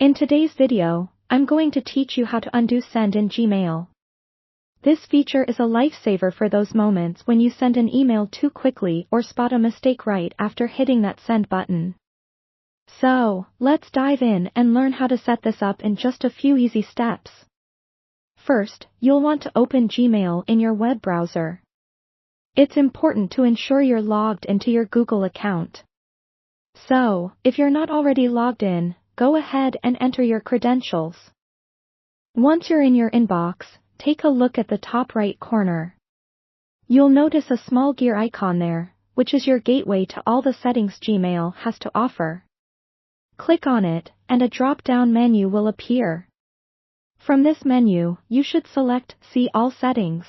In today's video, I'm going to teach you how to undo send in Gmail. This feature is a lifesaver for those moments when you send an email too quickly or spot a mistake right after hitting that send button. So, let's dive in and learn how to set this up in just a few easy steps. First, you'll want to open Gmail in your web browser. It's important to ensure you're logged into your Google account. So, if you're not already logged in, go ahead and enter your credentials. Once you're in your inbox, take a look at the top right corner. You'll notice a small gear icon there, which is your gateway to all the settings Gmail has to offer. Click on it, and a drop-down menu will appear. From this menu, you should select See All Settings.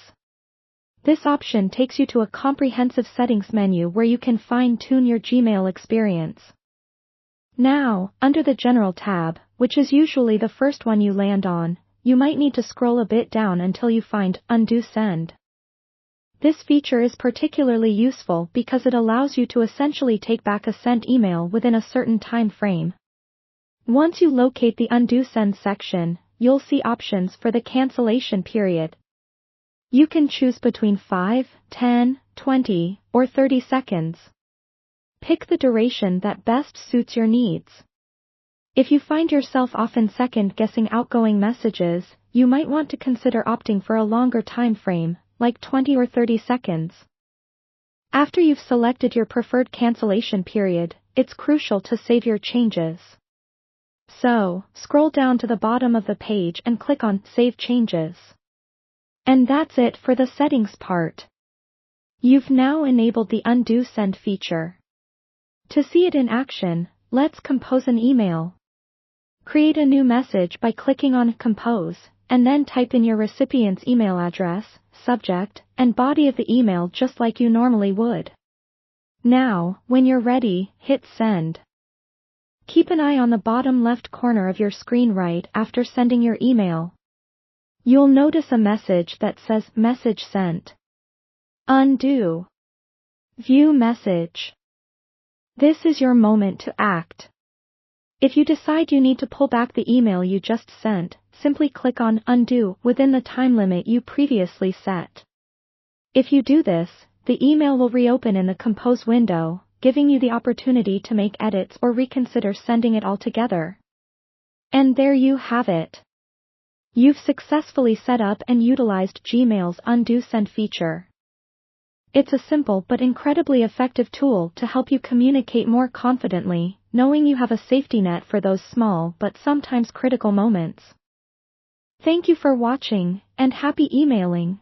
This option takes you to a comprehensive settings menu where you can fine-tune your Gmail experience. Now, under the General tab, which is usually the first one you land on, you might need to scroll a bit down until you find Undo Send. This feature is particularly useful because it allows you to essentially take back a sent email within a certain time frame. Once you locate the Undo Send section, you'll see options for the cancellation period. You can choose between 5, 10, 20, or 30 seconds. Pick the duration that best suits your needs. If you find yourself often second-guessing outgoing messages, you might want to consider opting for a longer time frame, like 20 or 30 seconds. After you've selected your preferred cancellation period, it's crucial to save your changes. So, scroll down to the bottom of the page and click on Save Changes. And that's it for the settings part. You've now enabled the Undo Send feature. To see it in action, let's compose an email. Create a new message by clicking on Compose, and then type in your recipient's email address, subject, and body of the email just like you normally would. Now, when you're ready, hit Send. Keep an eye on the bottom left corner of your screen right after sending your email. You'll notice a message that says Message Sent. Undo. View message. This is your moment to act. If you decide you need to pull back the email you just sent, simply click on Undo within the time limit you previously set. If you do this, the email will reopen in the Compose window, giving you the opportunity to make edits or reconsider sending it altogether. And there you have it. You've successfully set up and utilized Gmail's Undo Send feature. It's a simple but incredibly effective tool to help you communicate more confidently, knowing you have a safety net for those small but sometimes critical moments. Thank you for watching, and happy emailing.